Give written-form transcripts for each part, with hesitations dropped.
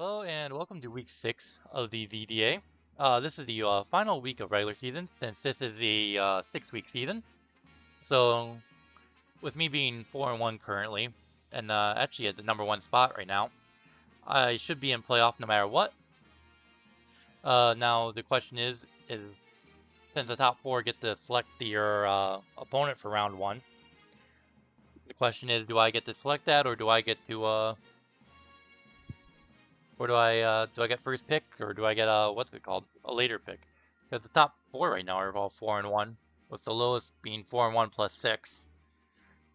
Hello and welcome to week 6 of the ZDA. This is the final week of regular season since this is the 6-week season. So, with me being 4-1 currently, and actually at the number 1 spot right now, I should be in playoff no matter what. Now the question is since the top 4 get to select your opponent for round 1, the question is, do I get to select that, or do I get to Or do I get first pick, or do I get what's it called, a later pick? Because the top 4 right now are all 4-1, with the lowest being 4-1 plus 6.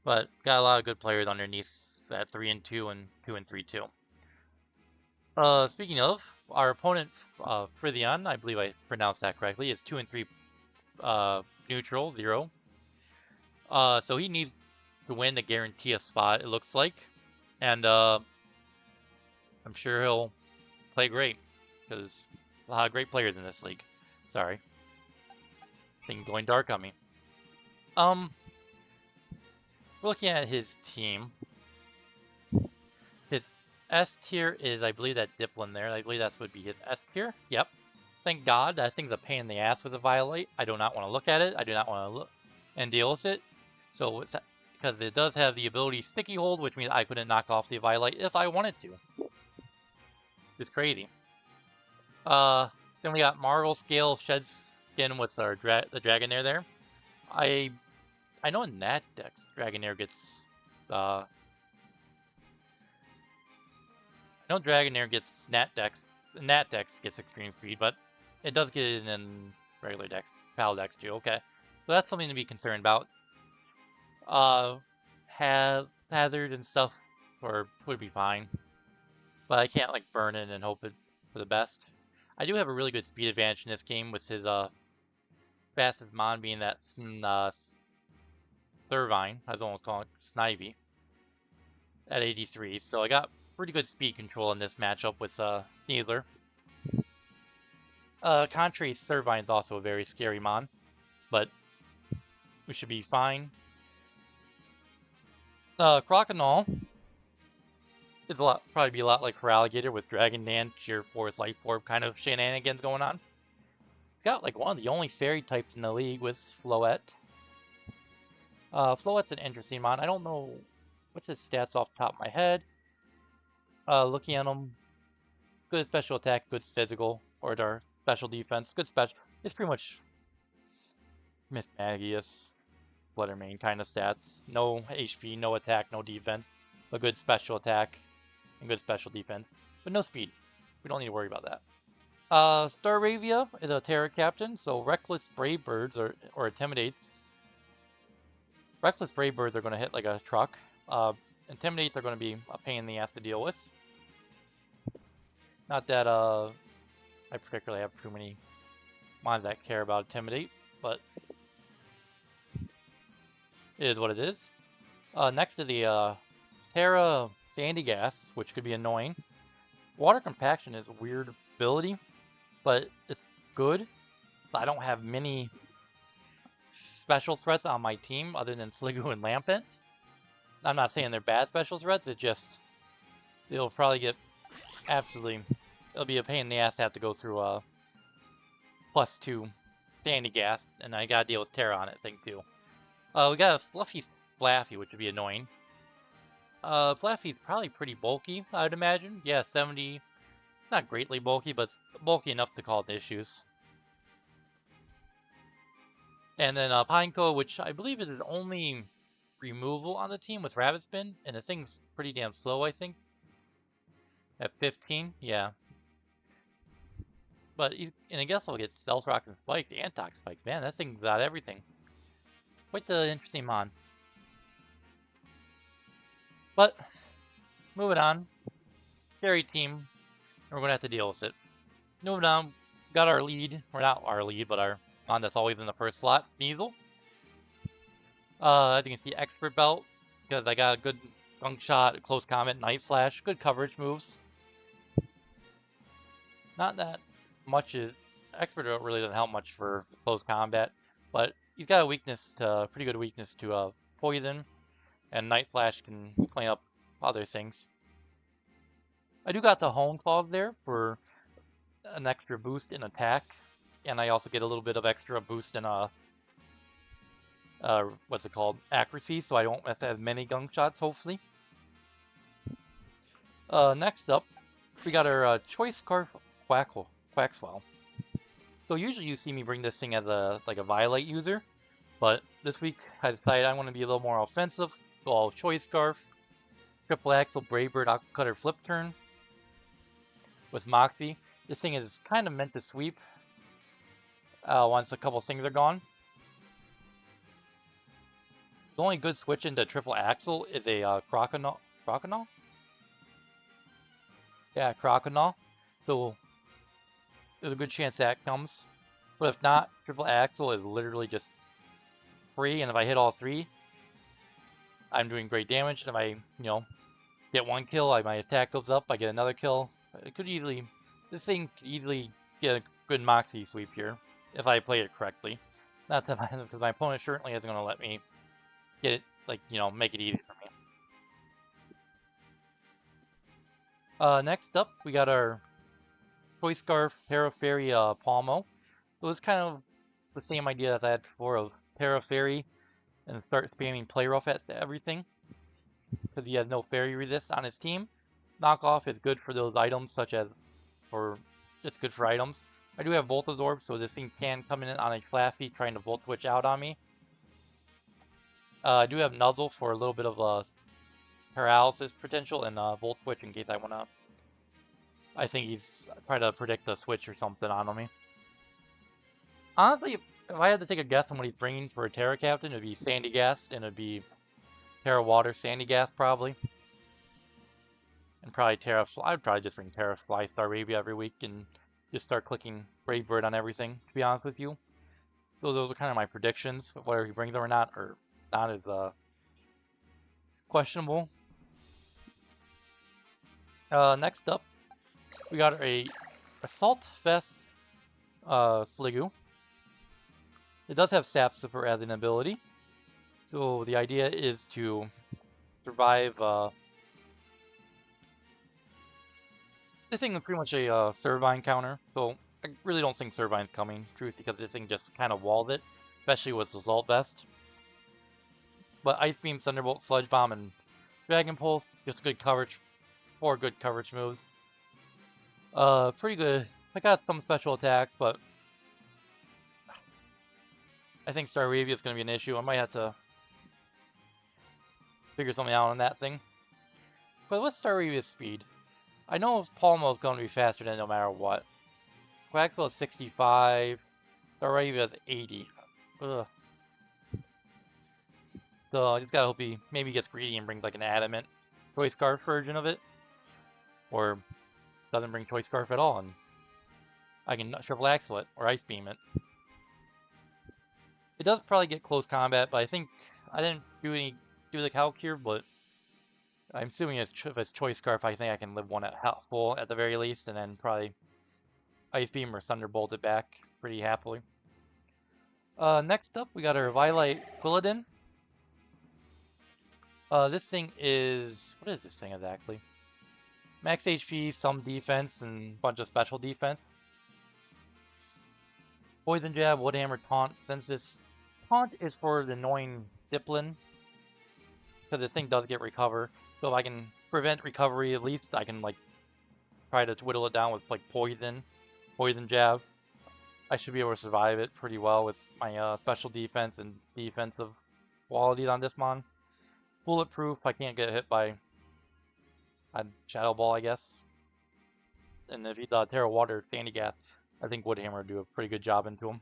But got a lot of good players underneath at 3-2 and 2-3 too. Speaking of, our opponent Quilladin, I believe I pronounced that correctly, is 2-3 neutral 0. So he needs to win to guarantee a spot, it looks like, and I'm sure he'll play great, because a lot of great players in this league. Sorry. Thing going dark on me. Looking at his team, his S tier is, I believe, that Diplin there. I believe that would be his S tier. Yep. Thank God. That thing's a pain in the ass with a Violate. I do not want to look at it. I do not want to look and deal with it. So, because it does have the ability Sticky Hold, which means I couldn't knock off the Violate if I wanted to. It's crazy. Then we got Marvel Scale Shed Skin with our the Dragonair there. I know in that deck Dragonair gets I know Dragonair gets Nat Dex gets extreme speed, but it does get it in regular decks, PAL decks too. Okay, so that's something to be concerned about. Hazard and stuff would be fine, but I can't like burn it and hope it for the best. I do have a really good speed advantage in this game with his fastest mon being that Servine, I was almost calling it Snivy, at 83. So I got pretty good speed control in this matchup with Sneasel. Contrary, Servine is also a very scary mon, but we should be fine. Crocodile is probably be a lot like Alligator with Dragon Dance, Sheer Force, Life Orb kind of shenanigans going on. Got like one of the only fairy types in the league with Floette. Floette's an interesting mon. I don't know what's his stats off the top of my head. Looking at him, good special attack, good physical, or their special defense, good special. It's pretty much Miss Magius, Fluttermane kind of stats. No HP, no attack, no defense, but good special attack and good special defense, but no speed. We don't need to worry about that. Staravia is a Terra Captain, so Reckless Brave Birds or Intimidates. Reckless Brave Birds are going to hit like a truck. Intimidates are going to be a pain in the ass to deal with. Not that I particularly have too many mons that care about Intimidate, but it is what it is. Next to the Terra Sandy Gas, which could be annoying. Water Compaction is a weird ability, but it's good. I don't have many special threats on my team other than Sliggoo and Lampent. I'm not saying they're bad special threats, it'll probably get it'll be a pain in the ass to have to go through a +2 Sandy Gas, and I gotta deal with Terra on it thing too. We got a Fluffy Flaffy, which would be annoying. Flaffy's probably pretty bulky, I would imagine. Yeah, 70, not greatly bulky, but bulky enough to cause issues. And then Pineco, which I believe is his only removal on the team with Rabbit Spin, and the thing's pretty damn slow, I think. At 15, yeah. But and I guess I'll get Stealth Rock and Spike, the Antox Spike. Man, that thing's got everything. Quite the interesting mon. But moving on, scary team, and we're gonna have to deal with it. Moving on, got our lead, or not our lead, but our mon that's always in the first slot, Sneasel. As you can see, Expert Belt, because I got a good Gunk Shot, Close Combat, Night Slash, good coverage moves. Not that much is Expert Belt really doesn't help much for close combat, but he's got a pretty good weakness to Poison, and Night Flash can clean up other things. I do got the Hone Claws there for an extra boost in attack, and I also get a little bit of extra boost in what's it called, accuracy, so I don't have to have many gunshots, hopefully. Next up, we got our Choice Scarf Quaxwell. So usually you see me bring this thing as a Violate user, but this week I decided I want to be a little more offensive, so I'll Choice Scarf, Triple Axle, Brave Bird, Aqua Cutter, Flip Turn with Moxie. This thing is kind of meant to sweep once a couple things are gone. The only good switch into Triple Axle is a Croconaw? Yeah, Croconaw. So there's a good chance that comes. But if not, Triple Axle is literally just free, and if I hit all three, I'm doing great damage. And if I, get one kill, my attack goes up, I get another kill. This thing could easily get a good Moxie sweep here, if I play it correctly. Not that because my opponent certainly isn't going to let me get it, make it easy for me. Next up, we got our Choice Scarf Terra Fairy Palmo. It was kind of the same idea as I had before of Terra Fairy and start spamming Play Rough at everything, because he has no Fairy resist on his team. Knockoff is good for those items, just good for items. I do have Volt Absorb, so this thing can come in on a Flaffy trying to Volt Switch out on me. I do have Nuzzle for a little bit of paralysis potential and Volt Switch in case I think he's trying to predict a switch or something on me. Honestly, if I had to take a guess on what he's bringing for a Terra Captain, it'd be Sandygast, and it'd be Terra Water Sandygast probably. And probably I'd probably just bring Terra Fly Staravia every week and just start clicking Brave Bird on everything, to be honest with you. So those are kind of my predictions. Whether he brings them or not is questionable. Next up, we got a Assault Vest Sliggoo. It does have Sap Super as an ability. So the idea is to survive. This thing is pretty much a Servine counter, so I really don't think Servine's coming, truth, because this thing just kind of walled it, especially with Assault Vest. But Ice Beam, Thunderbolt, Sludge Bomb, and Dragon Pulse, just good coverage, 4 good coverage moves. Pretty good. I got some special attacks, but I think Staravia is going to be an issue. I might have to figure something out on that thing. But what's Staravia's speed? I know Palmo is going to be faster than no matter what. Quaxwell is 65. Staravia is 80. Ugh. So I just gotta hope he maybe gets greedy and brings like an Adamant Choice Scarf version of it. Or doesn't bring Choice Scarf at all and I can Triple Axle it or Ice Beam it. It does probably get close combat, but I think I didn't do the calc here, but I'm assuming if it's Choice Scarf, I think I can live one at full at the very least, and then probably Ice Beam or Thunderbolt it back pretty happily. Next up, we got our Violate Quilladin. This thing is... what is this thing exactly? Max HP, some defense, and a bunch of special defense. Poison Jab, Wood Hammer, Taunt. Since this Taunt is for the annoying Diplin, because this thing does get Recover. So if I can prevent recovery, at least I can, try to whittle it down with, Poison Jab. I should be able to survive it pretty well with my special defense and defensive qualities on this mon. Bulletproof, I can't get hit by Shadow Ball, I guess. And if he's Terra Water Sandygast, I think Wood Hammer would do a pretty good job into him.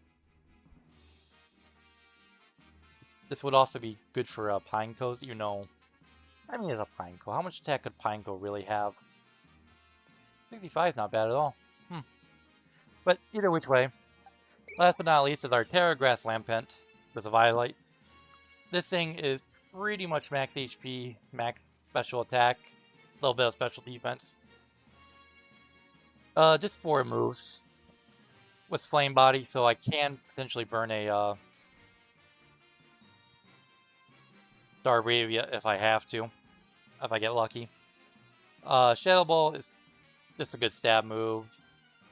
This would also be good for Pineco's, it's a Pineco. How much attack could Pineco really have? 65 is not bad at all. But either which way, last but not least is our Terra Grass Lampent with a Violite. This thing is pretty much max HP, max special attack, a little bit of special defense. Just 4 moves with Flame Body, so I can potentially burn a Staravia if I have to, if I get lucky. Shadow Ball is Just a good stab move.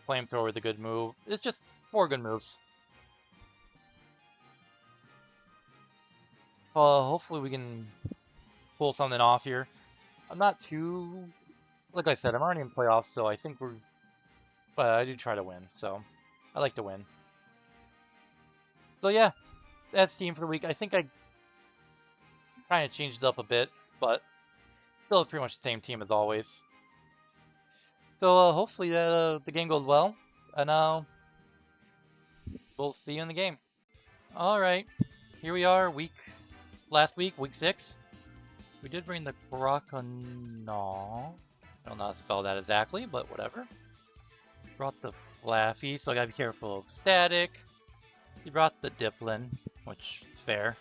Flamethrower with a good move. It's just 4 good moves. Hopefully we can pull something off here. I'm not too... Like I said, I'm already in playoffs, so I think we're... But I do try to win, so I like to win. So yeah, that's team for the week. I think I kind of changed it up a bit, but still pretty much the same team as always. So hopefully the game goes well, and we'll see you in the game. All right, here we are, last week, week 6. We did bring the Crocodile. I don't know how to spell that exactly, but whatever. Brought the Flaffy, so I gotta be careful of static. He brought the Diplin, which is fair.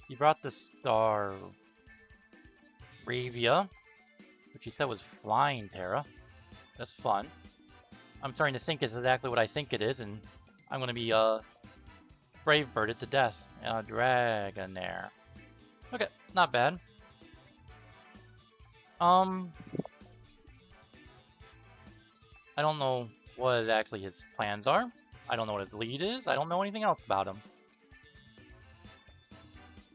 He brought the Staravia, which he said was flying Terra. That's fun. I'm starting to think it's exactly what I think it is, and I'm gonna be Brave Birded to death. Dragonair. Okay, not bad. I don't know what exactly his plans are. I don't know what his lead is. I don't know anything else about him.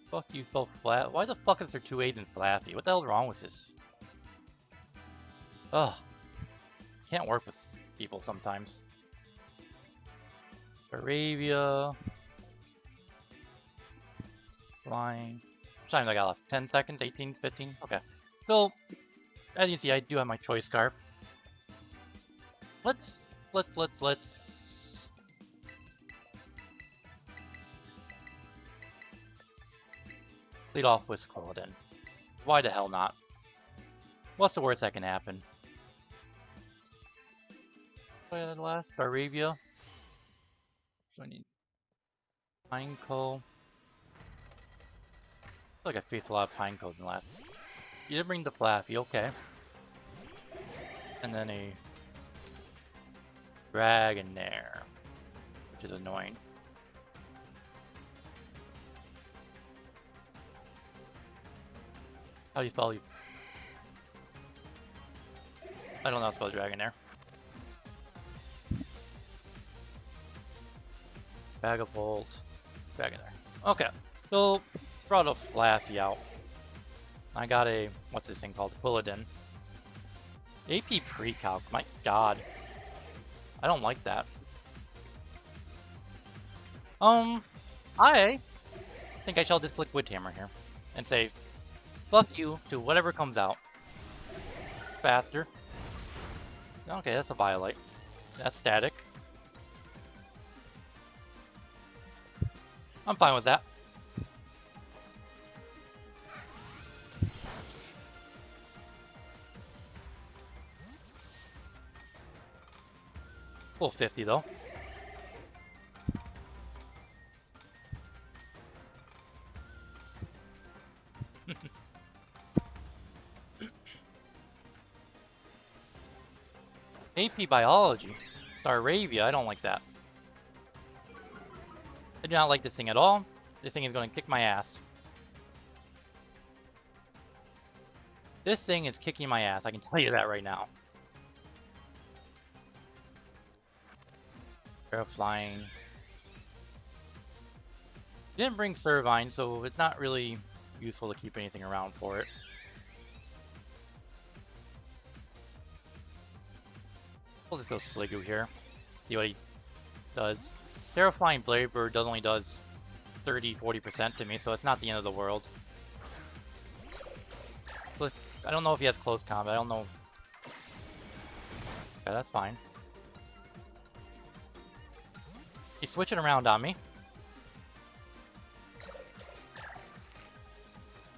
Fuck you so flat. Why the fuck is there 2 A's in Flaffy? What the hell's wrong with this? Ugh. Can't work with people sometimes. Arabia. Flying. What time I got left? 10 seconds? 18? 15? Okay. So, as you can see, I do have my choice scarf. Let's lead off with Quilladin. Why the hell not? What's the worst that can happen? Last Arabia. So I need Pineco. I feel like I faced a lot of Pineco in the last. You did bring the Flaffy, okay. And then a Dragonair, which is annoying. How do you spell you? I don't know how to spell Dragonair. Vagavolt, Dragonair. Okay, so brought a Flaffy out. I got a, what's this thing called? Quilladin. AP pre-calc, my god. I don't like that. I think I shall just click Woodhammer here and say, fuck you to whatever comes out. It's faster. Okay, that's a Violite. That's static. I'm fine with that. Full 50 though. AP Biology. Staravia, I don't like that. I do not like this thing at all. This thing is going to kick my ass. This thing is kicking my ass, I can tell you that right now. Flying. Didn't bring Servine, so it's not really useful to keep anything around for it. We'll just go Sliggoo here. See what he does. Terrifying Blade Bird only does 30-40% to me, so it's not the end of the world. But I don't know if he has close combat. I don't know. Okay, that's fine. He's switching around on me.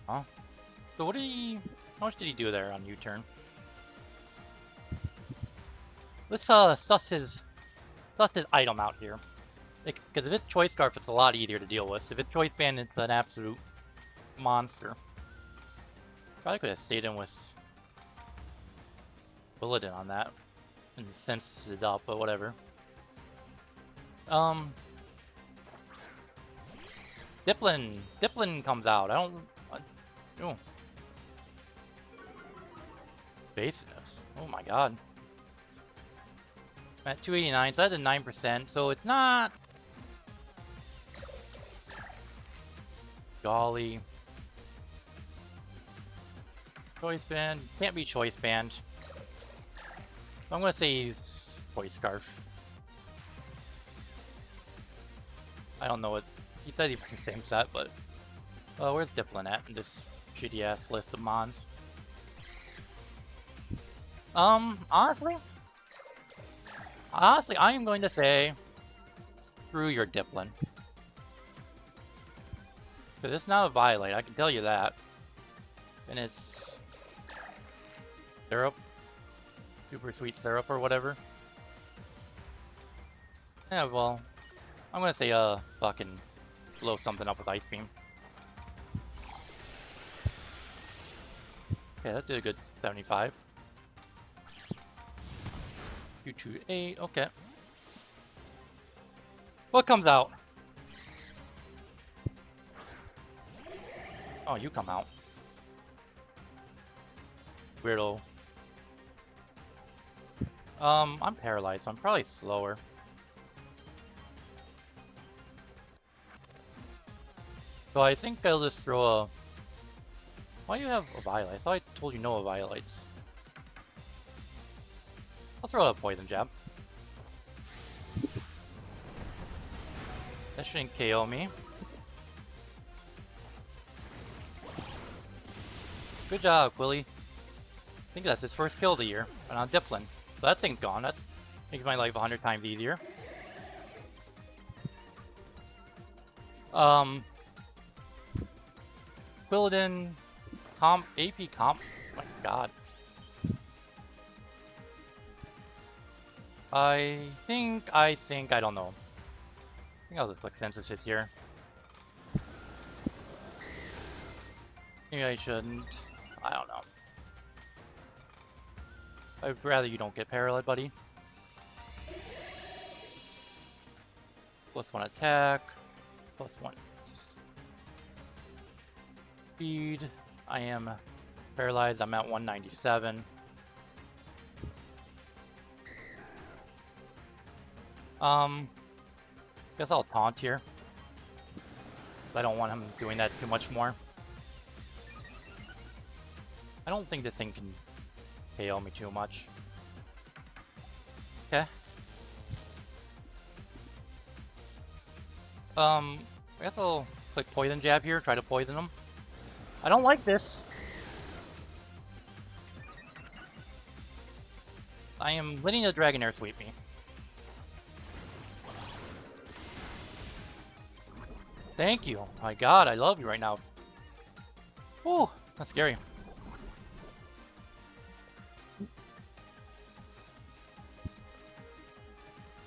Oh. So what did he... How much did he do there on U-turn? Let's suss his item out here. Because if it's Choice Scarf, it's a lot easier to deal with. If it's Choice Band, it's an absolute monster. Probably could have stayed in with Quilladin on that and senses it up, but whatever. Diplin comes out. I don't. Oh. Evasiveness. Oh my god. at 289, so that's a 9%, so it's not... Golly. Choice band. Can't be choice band. I'm gonna say it's choice scarf. I don't know what... He said he brings the same set, but... where's Dipplin at in this shitty ass list of mons? Honestly, I am going to say, screw your Dipplin. Because it's not a Violate, I can tell you that. And it's... syrup. Super sweet syrup or whatever. Yeah, well, I'm gonna say, fucking blow something up with Ice Beam. Okay, that did a good 75. 228, okay. What comes out? Oh, you come out. Weirdo. I'm paralyzed, so I'm probably slower. So I think I'll just throw a... Why do you have a Violet? I thought I told you no Violates. I'll throw out a Poison Jab. That shouldn't KO me. Good job, Quilly. I think that's his first kill of the year, and on Dipplin. So that thing's gone. That makes my life 100 times easier. Quilladin comp, AP comp. Oh my god. I think, I don't know. I think I'll just click Synthesis here. Maybe I shouldn't. I don't know. I'd rather you don't get paralyzed, buddy. +1 attack. +1 speed. I am paralyzed. I'm at 197. Guess I'll taunt here. I don't want him doing that too much more. I don't think this thing can KO me too much. Okay. I guess I'll click Poison Jab here, try to poison him. I don't like this. I am letting the Dragonair sweep me. Thank you. My god, I love you right now. Whew, that's scary.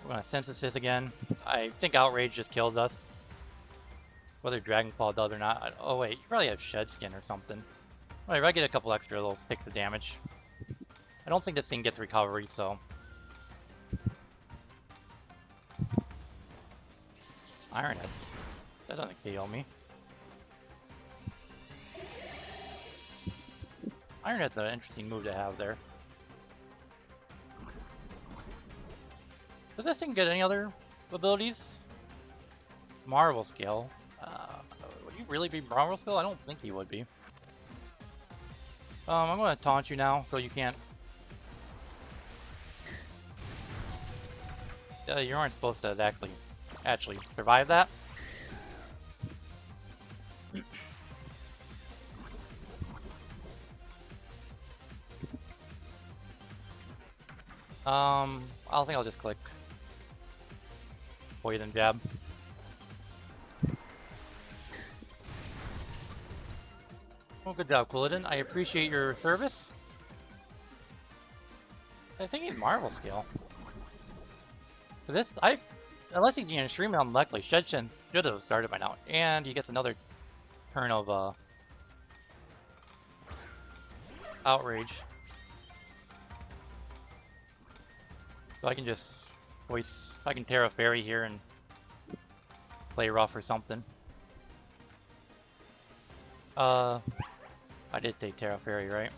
We're gonna Synthesis again. I think Outrage just killed us. Whether Dragon Claw does or not. Oh wait, you probably have Shed Skin or something. Alright, if I get a couple extra, it'll take the damage. I don't think this thing gets recovery, so... Iron Head. That doesn't KO me. Iron Head's an interesting move to have there. Does this thing get any other abilities? Marvel Scale. Would he really be Marvel Scale? I don't think he would be. I'm going to taunt you now, so you can't... you aren't supposed to actually survive that. I think I'll just click Poison Jab. Well, good job, Quilladin. I appreciate your service. I think he's Marvel Scale. For this, unless he's extremely unlucky, Shedshin should have started by now. And he gets another turn of Outrage. So I can just I can Terra Fairy here and play rough or something. I did say Terra Fairy, right?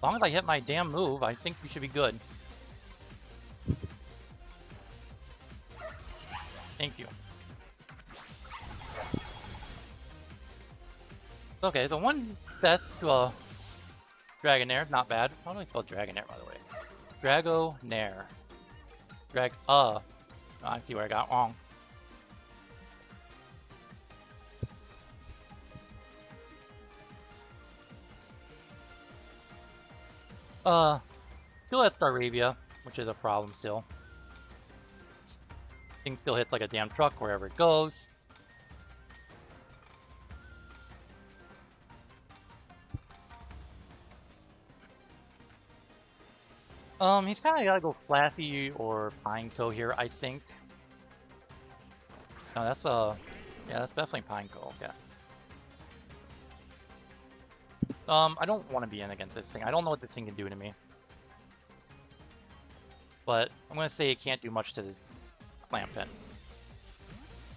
As long as I hit my damn move, I think we should be good. Thank you. Okay, so one best to a Dragonair, not bad. How do I spell Dragonair, by the way? Dragonair. Oh, I see where I got wrong. Still has Staravia, which is a problem still. Thing still hits like a damn truck wherever it goes. He's kind of gotta go Flaffy or Pineco here, I think. No, that's yeah, that's definitely Pineco. Okay. I don't want to be in against this thing. I don't know what this thing can do to me. But I'm gonna say it can't do much to this Lampent.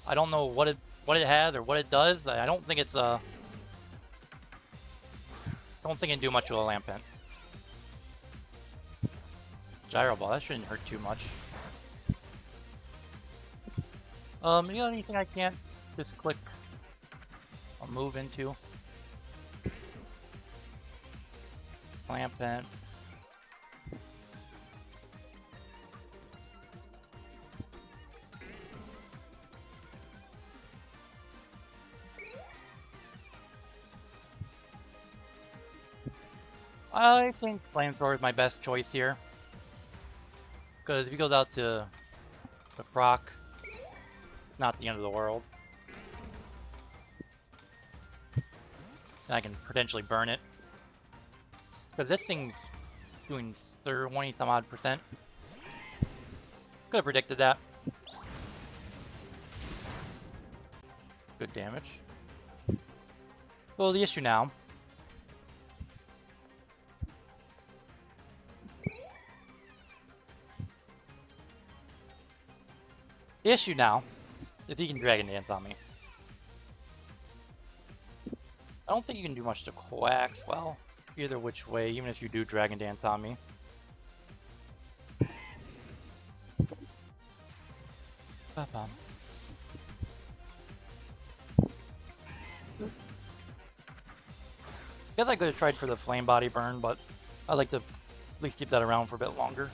I don't know what it has or what it does. I don't think it's don't think it can do much to a Lampent. Gyro Ball, that shouldn't hurt too much. You know anything I can't just click or move into? Lampent. I think Flamethrower is my best choice here. Because if he goes out to the proc, not the end of the world. And I can potentially burn it. Because this thing's doing 20 some odd %. Could have predicted that. Good damage. Well, the issue now. If he can Dragon Dance on me. I don't think you can do much to Quacks, well, either which way, even if you do Dragon Dance on me. Ba-bum. I guess I could have tried for the Flame Body Burn, but I'd like to at least keep that around for a bit longer.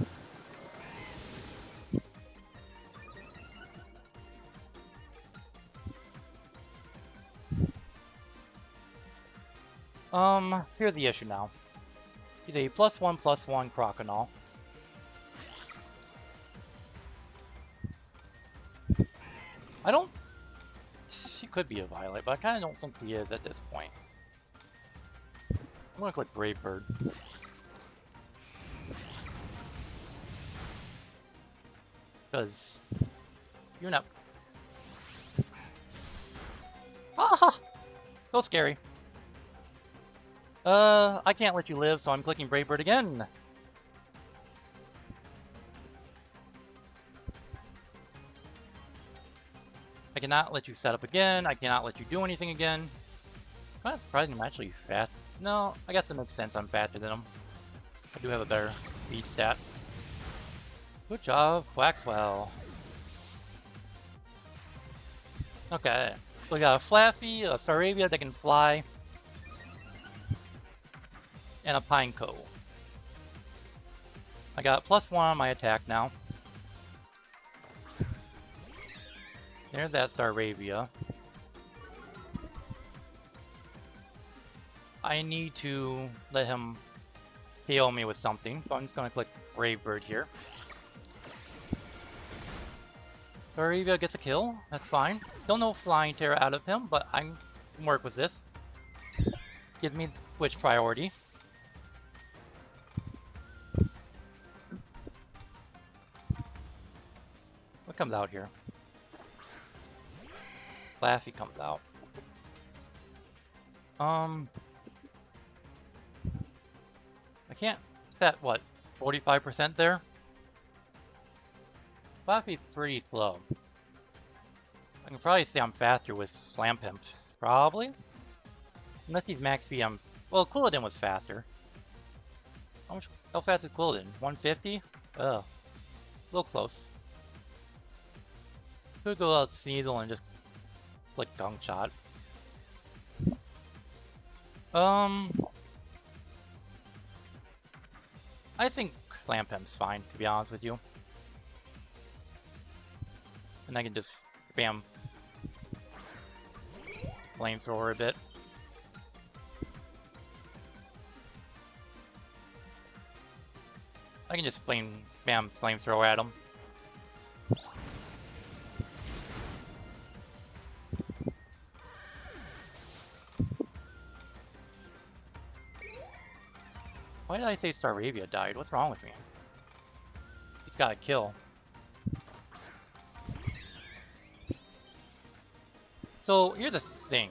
Here's the issue now. He's a +1/+1 Croconaw. He could be a Violet, but I kind of don't think he is at this point. I'm gonna click Brave Bird. Because you're not. Ah! So scary. I can't let you live, so I'm clicking Brave Bird again. I cannot let you set up again. I cannot let you do anything again. Kind of surprising I'm actually fast. No, I guess it makes sense I'm faster than him. I do have a better speed stat. Good job, Quaxwell. Okay, so we got a Flaffy, a Staravia that can fly, and a Pineco. I got +1 on my attack now. There's that Staravia. I need to let him KO me with something, so I'm just gonna click Brave Bird here. Staravia gets a kill, that's fine. Don't know Flying Terror out of him, but I can work with this. Give me Switch priority. What comes out here? Flaffy comes out. I can't set what, 45% there? Flaffy's pretty slow. I can probably say I'm faster with Slampimp. Probably? Unless he's max speed, well, Quilladin was faster. How fast is Quilladin? 150? Ugh. A little close. Could go out Sneasel and just click Dunk Shot. I think Lampim's fine, to be honest with you. And I can just spam Flamethrower a bit. I can just spam Flamethrower at him. Why did I say Staravia died? What's wrong with me? He's got a kill. So, here's the thing.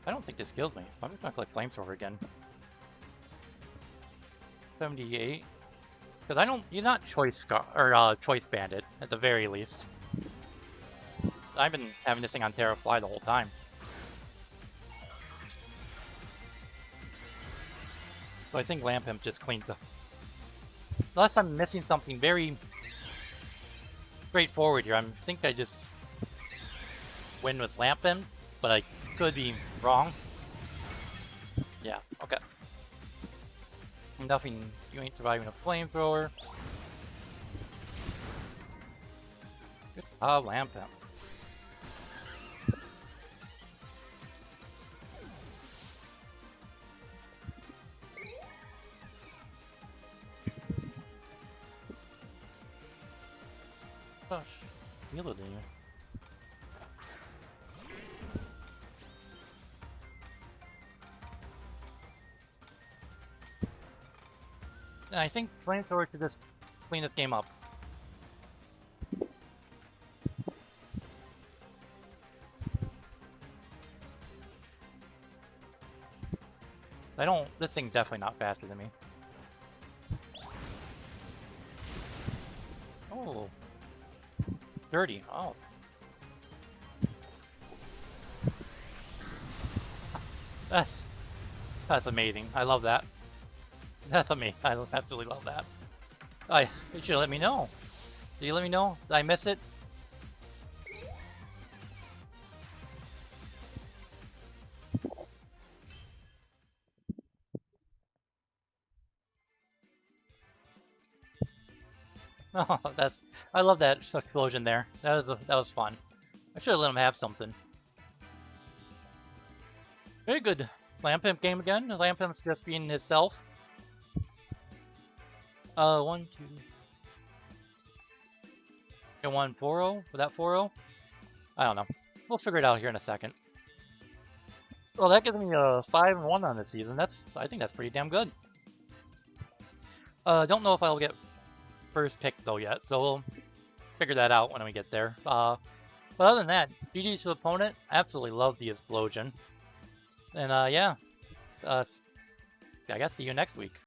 I don't think this kills me. I'm just gonna click Flamethrower again. 78. Because I don't... You're not Choice Bandit, at the very least. I've been having this thing on Terra Fly the whole time. So I think Lampimp just cleans up. Unless I'm missing something very straightforward here. I think I just win with Lampimp, but I could be wrong. Yeah, okay. Nothing, you ain't surviving a Flamethrower. Good job, Lampimp. Gosh, Quilladin. I think Flamethrower should just clean this game up. This thing's definitely not faster than me. Oh. 30. Oh. That's amazing. I love that. That's amazing. I absolutely love that. You should let me know. Did you let me know? Did I miss it? Oh, I love that explosion there. That was fun. I should have let him have something. Very good Lampimp game again. Lampimp's just being himself. 1, 2. And 1 4-0? Was that 4-0? I don't know. We'll figure it out here in a second. Well, that gives me a 5-1 on this season. I think that's pretty damn good. Don't know if I'll get first pick though yet, so we'll figure that out when we get there. But other than that, GG to opponent. Absolutely love the explosion. And yeah, I guess see you next week.